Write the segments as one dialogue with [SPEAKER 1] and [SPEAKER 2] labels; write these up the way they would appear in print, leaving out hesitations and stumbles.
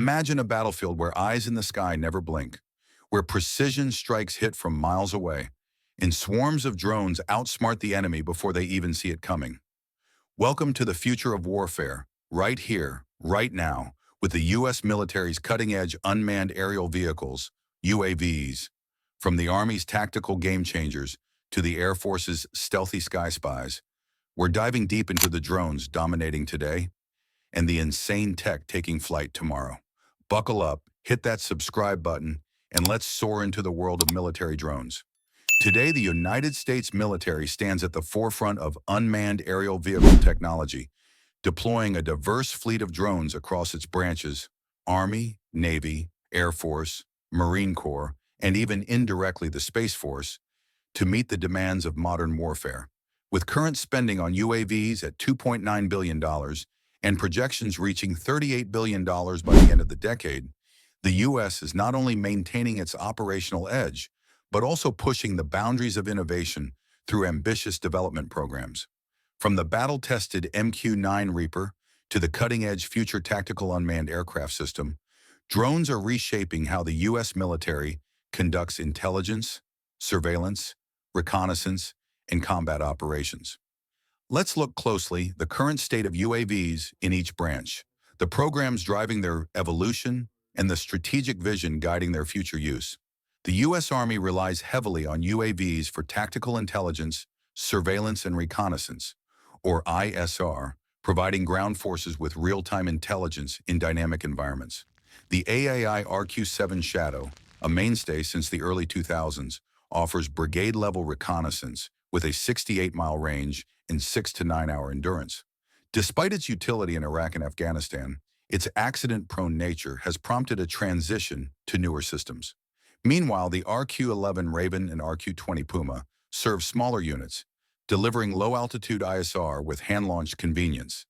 [SPEAKER 1] Imagine a battlefield where eyes in the sky never blink, where precision strikes hit from miles away, and swarms of drones outsmart the enemy before they even see it coming. Welcome to the future of warfare, right here, right now, with the U.S. military's cutting-edge unmanned aerial vehicles, UAVs. From the Army's tactical game-changers to the Air Force's stealthy sky spies, we're diving deep into the drones dominating today and the insane tech taking flight tomorrow. Buckle up, hit that subscribe button, and let's soar into the world of military drones. Today, the United States military stands at the forefront of unmanned aerial vehicle technology, deploying a diverse fleet of drones across its branches: Army, Navy, Air Force, Marine Corps, and even indirectly the Space Force, to meet the demands of modern warfare. With current spending on UAVs at $2.9 billion and projections reaching $38 billion by the end of the decade, the U.S. is not only maintaining its operational edge, but also pushing the boundaries of innovation through ambitious development programs. From the battle-tested MQ-9 Reaper to the cutting-edge Future Tactical Unmanned Aircraft System, drones are reshaping how the U.S. military conducts intelligence, surveillance, reconnaissance, and combat operations. Let's look closely at the current state of UAVs in each branch, the programs driving their evolution, and the strategic vision guiding their future use. The U.S. Army relies heavily on UAVs for tactical intelligence, surveillance, and reconnaissance, or ISR, providing ground forces with real-time intelligence in dynamic environments. The AAI RQ-7 Shadow, a mainstay since the early 2000s, offers brigade-level reconnaissance with a 68-mile range and 6 to 9 hour endurance. Despite its utility in Iraq and Afghanistan, its accident-prone nature has prompted a transition to newer systems. Meanwhile, the RQ-11 Raven and RQ-20 Puma serve smaller units, delivering low-altitude ISR with hand-launched convenience.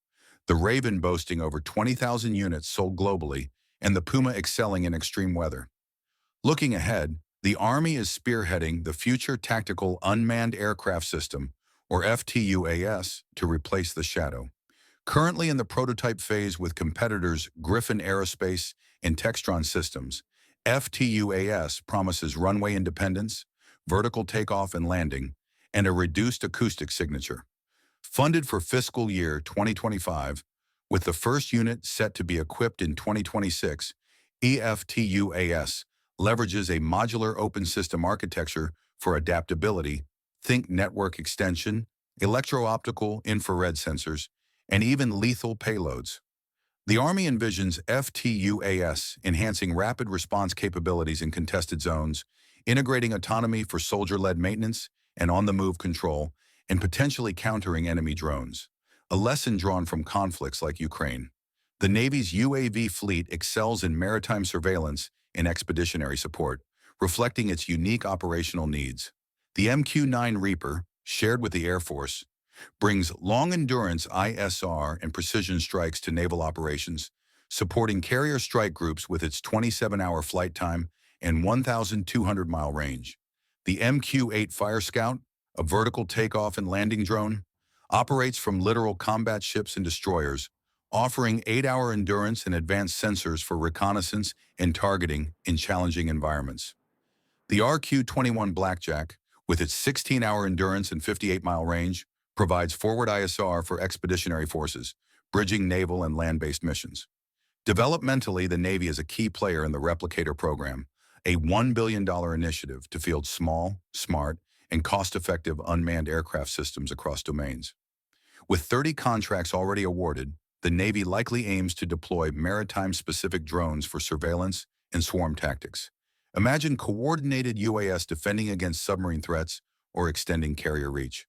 [SPEAKER 1] The Raven boasting over 20,000 units sold globally, and the Puma excelling in extreme weather. Looking ahead, the Army is spearheading the Future Tactical Unmanned Aircraft System, or FTUAS, to replace the Shadow. Currently in the prototype phase with competitors Griffin Aerospace and Textron Systems, FTUAS promises runway independence, vertical takeoff and landing, and a reduced acoustic signature. Funded for fiscal year 2025, with the first unit set to be equipped in 2026, EFTUAS leverages a modular open system architecture for adaptability. Think network extension, electro-optical infrared sensors, and even lethal payloads. The Army envisions FTUAS enhancing rapid response capabilities in contested zones, integrating autonomy for soldier-led maintenance and on-the-move control, and potentially countering enemy drones. A lesson drawn from conflicts like Ukraine. The Navy's UAV fleet excels in maritime surveillance and expeditionary support, reflecting its unique operational needs. The MQ-9 Reaper, shared with the Air Force, brings long-endurance ISR and precision strikes to naval operations, supporting carrier strike groups with its 27-hour flight time and 1,200-mile range. The MQ-8 Fire Scout, a vertical takeoff and landing drone, operates from littoral combat ships and destroyers, offering 8-hour endurance and advanced sensors for reconnaissance and targeting in challenging environments. The RQ-21 Blackjack, with its 16-hour endurance and 58-mile range, provides forward ISR for expeditionary forces, bridging naval and land-based missions. Developmentally, the Navy is a key player in the Replicator program, a $1 billion initiative to field small, smart, and cost-effective unmanned aircraft systems across domains. With 30 contracts already awarded, the Navy likely aims to deploy maritime-specific drones for surveillance and swarm tactics. Imagine coordinated UAS defending against submarine threats or extending carrier reach.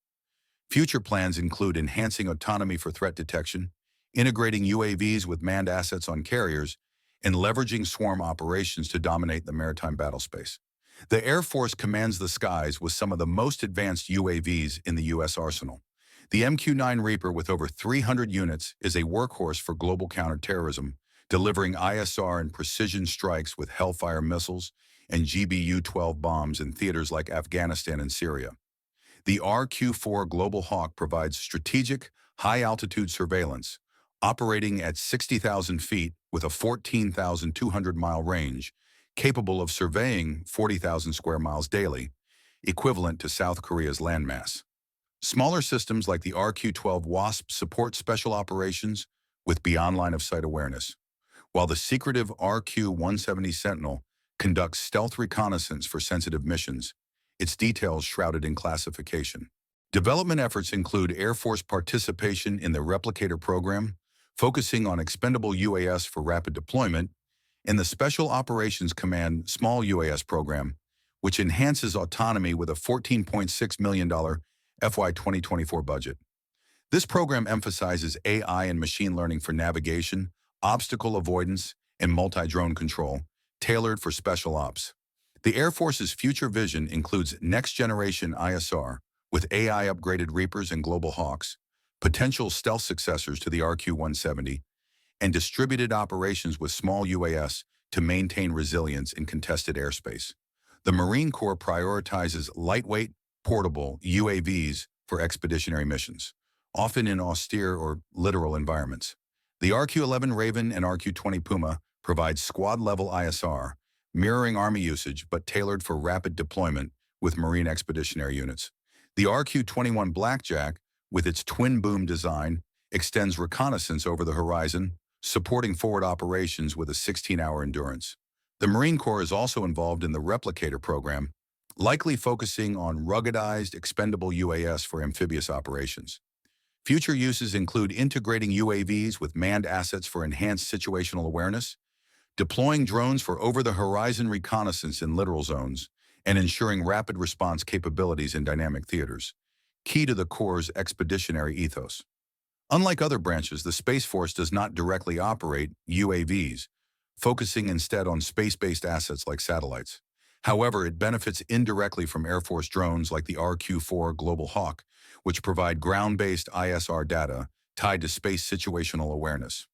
[SPEAKER 1] Future plans include enhancing autonomy for threat detection, integrating UAVs with manned assets on carriers, and leveraging swarm operations to dominate the maritime battlespace. The Air Force commands the skies with some of the most advanced UAVs in the U.S. arsenal. The MQ-9 Reaper, with over 300 units, is a workhorse for global counterterrorism, delivering ISR and precision strikes with Hellfire missiles and GBU-12 bombs in theaters like Afghanistan and Syria. The RQ-4 Global Hawk provides strategic, high-altitude surveillance, operating at 60,000 feet with a 14,200-mile range, capable of surveying 40,000 square miles daily, equivalent to South Korea's landmass. Smaller systems like the RQ-12 WASP support special operations with beyond line-of-sight awareness, while the secretive RQ-170 Sentinel conducts stealth reconnaissance for sensitive missions, its details shrouded in classification. Development efforts include Air Force participation in the Replicator program, focusing on expendable UAS for rapid deployment, and the Special Operations Command Small UAS program, which enhances autonomy with a $14.6 million FY 2024 budget. This program emphasizes AI and machine learning for navigation, obstacle avoidance, and multi-drone control, tailored for special ops. The Air Force's future vision includes next-generation ISR, with AI-upgraded Reapers and Global Hawks, potential stealth successors to the RQ-170, and distributed operations with small UAS to maintain resilience in contested airspace. The Marine Corps prioritizes lightweight, portable UAVs for expeditionary missions, often in austere or literal environments. The RQ-11 Raven and RQ-20 Puma provide squad-level ISR, mirroring Army usage but tailored for rapid deployment with Marine expeditionary units. The RQ-21 Blackjack, with its twin-boom design, extends reconnaissance over the horizon, supporting forward operations with a 16-hour endurance. The Marine Corps is also involved in the Replicator program, likely focusing on ruggedized, expendable UAS for amphibious operations. Future uses include integrating UAVs with manned assets for enhanced situational awareness, deploying drones for over-the-horizon reconnaissance in littoral zones, and ensuring rapid response capabilities in dynamic theaters, key to the Corps' expeditionary ethos. Unlike other branches, the Space Force does not directly operate UAVs, focusing instead on space-based assets like satellites. However, it benefits indirectly from Air Force drones like the RQ-4 Global Hawk, which provide ground-based ISR data tied to space situational awareness.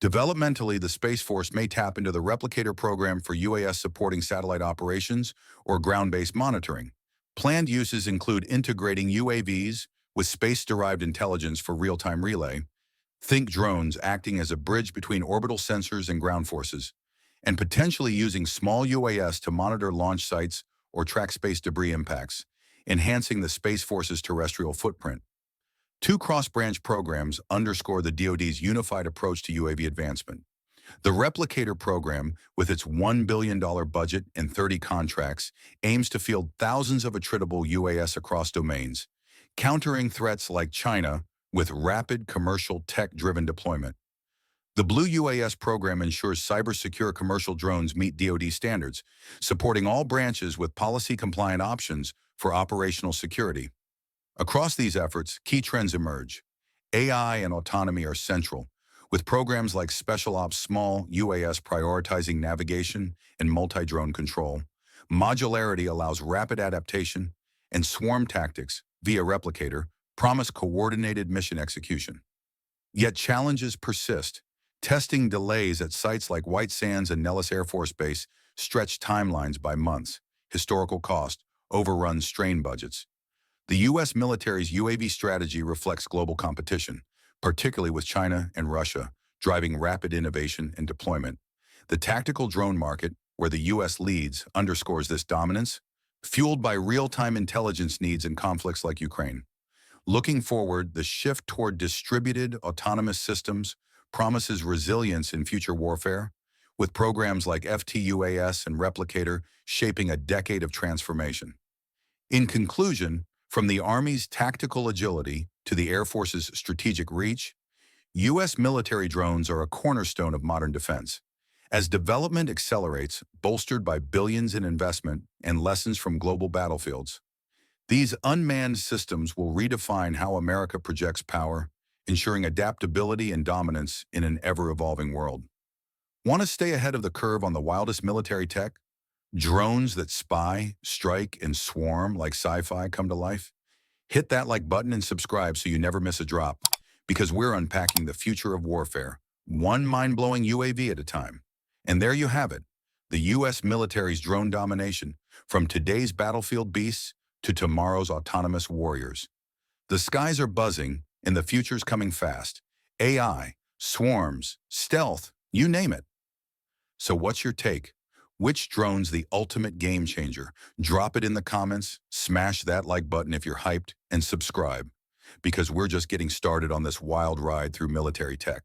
[SPEAKER 1] Developmentally, the Space Force may tap into the Replicator program for UAS supporting satellite operations or ground-based monitoring. Planned uses include integrating UAVs with space-derived intelligence for real-time relay, think drones acting as a bridge between orbital sensors and ground forces, and potentially using small UAS to monitor launch sites or track space debris impacts, enhancing the Space Force's terrestrial footprint. Two cross-branch programs underscore the DoD's unified approach to UAV advancement. The Replicator program, with its $1 billion budget and 30 contracts, aims to field thousands of attritable UAS across domains, countering threats like China with rapid commercial tech-driven deployment. The Blue UAS program ensures cyber-secure commercial drones meet DoD standards, supporting all branches with policy-compliant options for operational security. Across these efforts, key trends emerge. AI and autonomy are central, with programs like Special Ops Small UAS prioritizing navigation and multi-drone control. Modularity allows rapid adaptation, and swarm tactics, via Replicator, promise coordinated mission execution. Yet challenges persist. Testing delays at sites like White Sands and Nellis Air Force Base stretch timelines by months, historical cost, overrun strain budgets. The U.S. military's UAV strategy reflects global competition, particularly with China and Russia, driving rapid innovation and deployment. The tactical drone market, where the U.S. leads, underscores this dominance, fueled by real-time intelligence needs in conflicts like Ukraine. Looking forward, the shift toward distributed, autonomous systems promises resilience in future warfare, with programs like FTUAS and Replicator shaping a decade of transformation. In conclusion, from the Army's tactical agility to the Air Force's strategic reach, U.S. military drones are a cornerstone of modern defense. As development accelerates, bolstered by billions in investment and lessons from global battlefields, these unmanned systems will redefine how America projects power, ensuring adaptability and dominance in an ever-evolving world. Want to stay ahead of the curve on the wildest military tech? Drones that spy, strike, and swarm like sci-fi come to life? Hit that like button and subscribe so you never miss a drop, because we're unpacking the future of warfare, one mind-blowing UAV at a time. And there you have it, the U.S. military's drone domination, from today's battlefield beasts to tomorrow's autonomous warriors. The skies are buzzing, and the future's coming fast. AI, swarms, stealth, You name it. So what's your take? Which drone's the ultimate game changer? Drop it in the comments, smash that like button if you're hyped, and subscribe, because we're just getting started on this wild ride through military tech.